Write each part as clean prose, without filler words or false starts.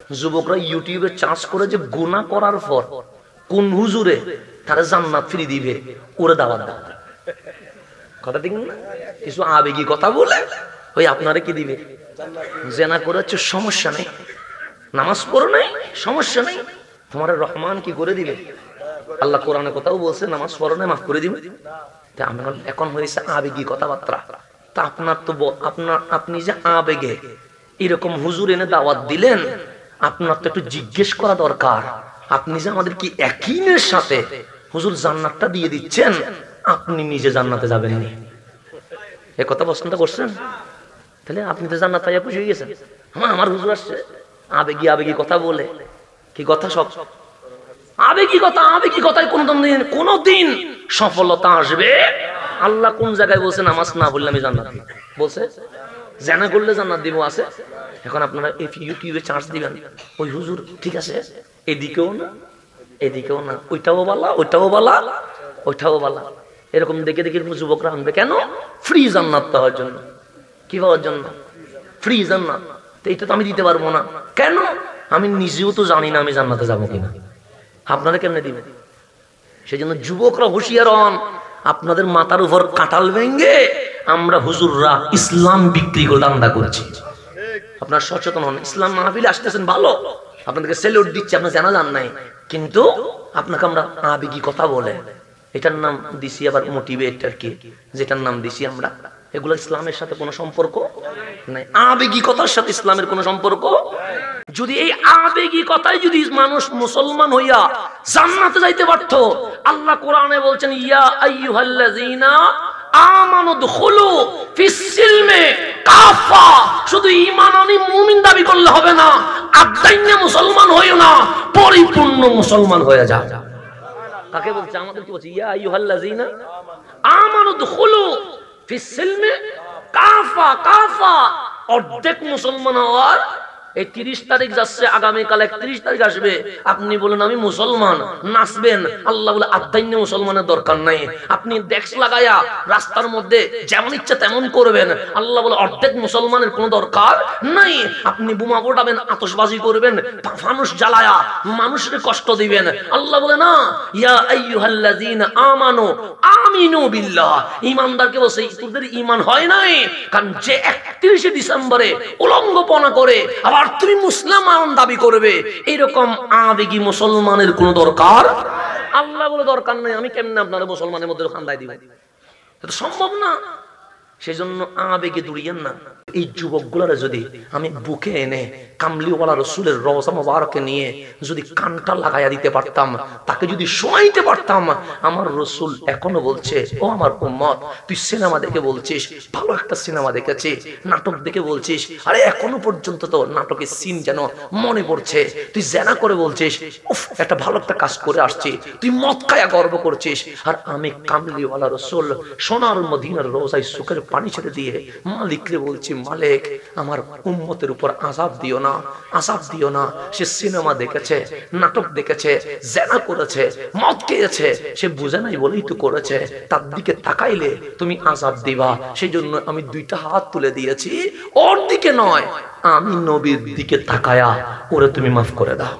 যুবকরা ইউটিউবে চার্জ করে যে গুনাহ করার পর কোন হুজুরে তারা জান্নাত ফ্রি দিবে ওরে দাওয়াত দাও। কথা ঠিক না? কিছু আবেগী কথা বলে ওই আপনারে কি দিবে? জেনা করেছে সমস্যা নেই, নামাজ পড়ো নাই সমস্যা নেই, তোমার রহমান কি করে দিবে? আল্লাহ কোরআনে কথাও বলছে নামাজ পড়ো নাই মাফ করে দিবে। এখন হয়েছে আবেগী কথাবার্তা। তা আপনার তো আপনি যে আবেগে এরকম হুজুর এনে দাওয়াত দিলেন, আপনার তো একটু জিজ্ঞেস করা দরকার। আপনি যে আমাদের কি ইয়াকিনের সাথে হুজুর জান্নাতটা দিয়ে দিচ্ছেন, আপনি নিজে জান্নাতে যাবেন নি? এ কথা প্রশ্নটা করছেন? তাহলে আপনি তো জান্নাত পাইয়া খুশি হয়ে গেছেন। আমার হুজুর আসছে আবেগী কথা বলে কি কথা, সব আবেগী কথা। আবেগী কথায় কোনদিন সফলতা আসবে? আল্লাহ কোন জায়গায় বলছে নামাজ না বললে আমি জান্নাত দিব? বলছে জানা করলে জান্নাত দিব আছে। এখন আপনারা ইউটিউবে চার্জ দিবেন, ওই হুজুর ঠিক আছে এদিকেও না এদিকেও না, ওইটাও বালা ওইটাও বালা ওইটাও বালা, এরকম দেখে দেখে যুবকরা আনবে কেন? ফ্রি জান্নাত পাওয়ার জন্য। কি পাওয়ার জন্য? ফ্রি জান্নাত। তো এটা তো আমি দিতে পারবো না। কেন? আমি নিজেও তো জানি না আমি জান্নাতে যাবো কিনা, আপনারা কেমনে দিবেন? সেই জন্য যুবকরা হুঁশিয়ার হন, আপনাদের মাথার উপর কাঁঠাল ভেঙ্গে আমরা হুজুররা ইসলাম বিক্রি করে দান্দা করছি। আপনারা সচেতন হন। ইসলাম মাহফিলে আসতেছেন ভালো, আপনাদেরকে স্যালুট দিচ্ছি, আপনারা জানা জান নাই, কিন্তু আপনাকে আমরা আবেগী কথা বলে এটার নাম দিছি আবার মোটিভেট আর কি, যেটার নাম দিছি আমরা, এগুলো ইসলামের সাথে কোনো সম্পর্ক নাই। আবেগী কথার সাথে ইসলামের কোনো সম্পর্ক। যদি এই আবেগী কথায় যদি মানুষ মুসলমান হইয়া জান্নাতে যাইতে পারত, আল্লাহ কোরআনে বলছেন ইয়া আইয়ুহাল্লাযীনা আমানু দুখুলু ফিস সিলমে কাফা। শুধু ঈমান আনি মুমিন দাবি করলে হবে না, আদাইন্যা মুসলমান হইও না, পরিপূর্ণ মুসলমান হয়ে যাও। কাকে বলছে? আমাদের কি বলছে? ইয়া আইয়ুহাল্লাযীনা আমানু দুখুলু ফিস সিলমে কাফা। কাফা অর্ধেক মুসলমান হওয়ার। এই 30 তারিখ যাচ্ছে, আগামীকাল 31 তারিখ আসবে, আপনি বলেন আমি মুসলমান, নাচবেন। আল্লাহ বলে আদাইন্য মুসলমানের দরকার নাই, আপনি ডেস্ক লাগায়া রাস্তার মধ্যে যেমন ইচ্ছা তেমন করবেন। আল্লাহ বলে অর্ধেক মুসলমানের কোনো দরকার নাই। আপনি বোমা ফোটাবেন, আতশবাজি করবেন, ফানুস জ্বালায়া মানুষের কষ্ট দিবেন। আল্লাহ বলে না, ইয়া আইয়ুহাল্লাযীনা আমানু আমিনু বিল্লাহ। ঈমানদারকে বলছে তোদের ঈমান হয় নাই, কারণ যে 31 ডিসেম্বরে উলঙ্গপনা করে আবার তুমি মুসলমান দাবি করবে, এরকম আবেগী মুসলমানের কোনো দরকার। আল্লাহ বলে দরকার নাই। আমি কেমনে আপনারা মুসলমানের মধ্যে খান্দাই দিব? এটা সম্ভব না। সেই জন্য আবেগে দৌড়িয়েন না। এই যুবকগুলারে যদি আমি বুকে এনে কামলিওয়ালা রসুলের রওজা মোবারকে নিয়ে যদি কানটা লাগাইয়া দিতে পারতাম, তাকে যদি শোনাইতে পারতাম, আমার রসুল এখনো বলছে ও আমার উম্মত, তুই সিনেমা দেখে বলছিস ভালো একটা সিনেমা দেখেছি, নাটক দেখে বলছিস আরে এখনো পর্যন্ত তো নাটকের সিন যেন মনে পড়ছে, তুই জেনা করে বলছিস উফ একটা ভালো একটা কাজ করে আসছি, তুই মদ খায়া গর্ব করছিস, আর আমি কামলিওয়ালা রসুল সোনার মদিনার রোজায় সুখের পানি ছেড়ে দিয়ে মালিকরে বলছি মালিক আমার উম্মতের উপর আযাব দিও না, আযাব দিও না। সে সিনেমা দেখেছে, নাটক দেখেছে, জেনা করেছে, মদ খেয়েছে, সে বুঝে নাই বলেই তো করেছে, তার দিকে তাকাইলে তুমি আযাব দিবা। সেই জন্য আমি 2টা হাত তুলে দিয়েছি, ওর দিকে নয়, আমি নবীর দিকে তাকায়া ওরে তুমি মাফ করে দাও।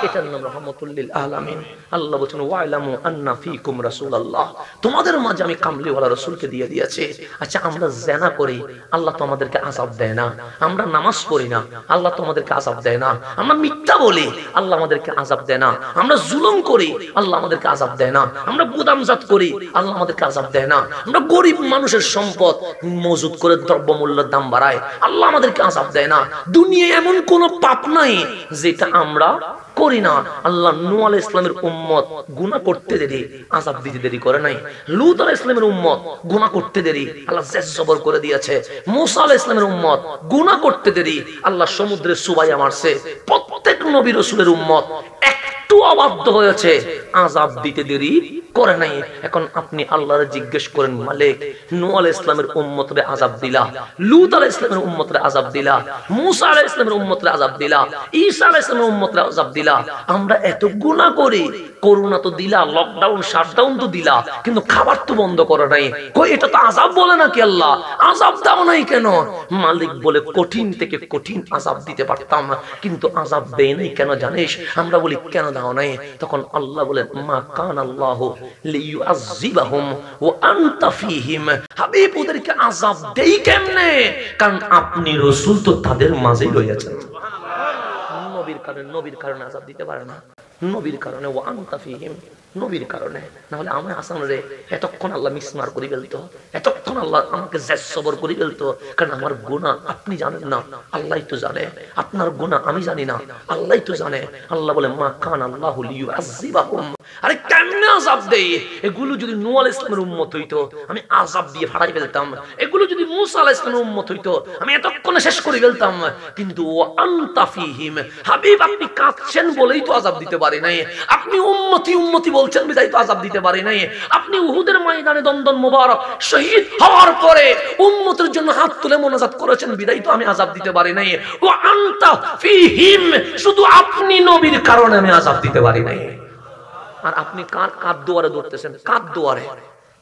এটার নাম রাহমাতুল লিল আলামিন। আল্লাহ বলেন ওয়াইলামু আন্না ফীকুম রাসূলুল্লাহ, তোমাদের মাঝে আমি কামলিওয়ালা রাসূলকে দিয়ে দিয়েছি। আচ্ছা আমরা জিনা করি, আল্লাহ তো আমাদেরকে আযাব দেয় না। আমরা নামাজ পড়ি না, আল্লাহ তো আমাদেরকে আযাব দেয় না। আমরা মিথ্যা বলি, আল্লাহ আমাদেরকে আযাব দেয় না। আমরা জুলুম করি, আল্লাহ আমাদেরকে আযাব দেয় না। আমরা গুদামজাত করি, আল্লাহ আমাদেরকে আযাব দেয় না। আমরা গরিব মানুষের সম্পদ মজুদ করে দ্রব্যমূল্যের দাম বাড়াই, আল্লাহ আমাদেরকে আযাব দেয় না। দুনিয়ায় এমন কোন পাপ নাই যেটা আমরা করি না। আল্লাহ নূহ আলাইহিস সালামের উম্মত গুনাহ করতে দেরি, আযাব দিতে দেরি করে নাই। লূত আলাইহিস সালামের উম্মত গুনাহ করতে দেরি, আল্লাহ জেজ জবর করে দিয়েছে। মূসা আলাইহিস সালামের উম্মত গুনাহ করতে দেরি, আল্লাহ সমুদ্রে সুবাইয়া মারছে। প্রত্যেক নবী রাসূলের উম্মত একটু অবাধ্য হয়েছে, আযাব দিতে দেরি করে নাই। এখন আপনি আল্লাহরে জিজ্ঞেস করেন, মালিক নূহ আলাইহিস সালামের উম্মতরে আযাব দিলা, লূত আলাইহিস সালামের উম্মতরে আযাব দিলা, মূসা আলাইহিস সালামের উম্মতরে আযাব দিলা, ঈসা আলাইহিস সালামের উম্মতরে আযাব দিলা, আমরা এত গুনাহ করি, করোনা তো দিলা, লকডাউন শাটডাউন তো দিলা, কিন্তু খাবার তো বন্ধ করে নাই, কই এটা তো আযাব বলে নাকি আল্লাহ, আযাব দাও নাই কেন? মালিক বলে কঠিন থেকে কঠিন আযাব দিতে পারতাম, কিন্তু আযাব দেই নাই কেন জানিস? আমরা বলি কেন দাও নাই? তখন আল্লাহ বলেন, মা কান আল্লাহু লিইউযিবাহুম ওয়া আনতা ফীহিম। হাবিব ওদেরকে আযাব দেই কেমনে? কারণ আপনি রাসূল তো তাদের মাঝেই রয়েছেন। নবীর কারণে আযাব দিতে পারে না, নবীর কারণে, ওয়া আনতা ফীহিম, নবীর কারণে। না হলে আমার হাসান রে এতক্ষণ আল্লাহ মিসমার করে ফেলতো, এতক্ষণ আল্লাহ আমাকে জেসবর করে ফেলতো। কারণ আমার গুনাহ আপনি জানেন না, আল্লাহই তো জানে। আপনার গুনাহ আমি জানি না, আল্লাহই তো জানে। আল্লাহ বলে, মা কান আল্লাহু লিইউযিবাহুম। আরে কেমনে আযাব দেই? এগুলো যদি নূহ আলাইহিস সালামের উম্মত হইতো, আমি আযাব দিয়ে ফাড়াই ফেলতাম। এগুলো যদি মূসা আলাইহিস সালামের উম্মত হইতো, আমি এতক্ষণে শেষ করে ফেলতাম। কিন্তু ওয়া আনতা ফীহিম, হাবিব আপনি কাঁদছেন বলেই তো আযাব দিতে পারি নাই। আপনি উম্মতি উম্মতি বলছেন বিধায় তো আযাব দিতে পারি নাই। আপনি উহুদের ময়দানে দন্দন মোবারক শহীদ হওয়ার পরে উম্মতের জন্য হাত তুলে মোনাজাত করেছেন বিধায় তো আমি আযাব দিতে পারি নাই। ওয়া আনতা ফীহিম, শুধু আপনি নবীর কারণে আমি আযাব দিতে পারি নাই। আর আপনি কার দুয়ারে ধরতেছেন? কার দুয়ারে,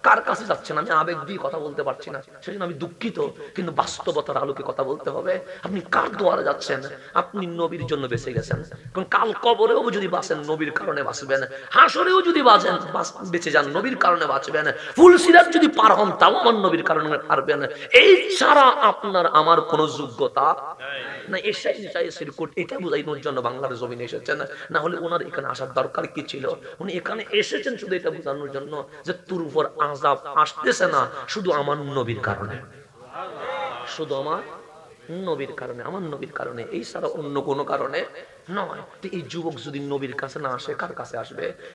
কার কাছে যাচ্ছেন? আমি আবেগ দিয়ে কথা বলতে পারছি না, সেজন্য আমি দুঃখিত, কিন্তু বাস্তবতার আলোকে কথা বলতে হবে। আপনি কার দুয়ারে যাচ্ছেন? আপনি নবীর জন্য বেঁচে গেছেন, কারণ কাল কবরেও যদি বাঁচেন নবীর কারণে বাঁচবেন, হাসরেও যদি বাঁচেন বেঁচে যান নবীর কারণে বাঁচবেন, ফুলসিরাত যদি পার হন তাও আমার নবীর কারণে পারবেন। এই ছাড়া আপনার আমার কোনো যোগ্যতা না। এটা বুঝাইনোর জন্য বাংলার জমিনে এসেছেন, না হলে ওনার এখানে আসার দরকার কি ছিল? উনি এখানে এসেছেন শুধু এটা বোঝানোর জন্য যে তোর উপর আযাব আসতেছে না শুধু আমার নবীর কারণে, শুধু আমার নবীর কারণে, আমার নবীর কারণে, এই ছাড়া অন্য কোনো কারণে নয়। তো এই যুবক যদি নবীর কাছে না আসে, কার কাছে আসবে?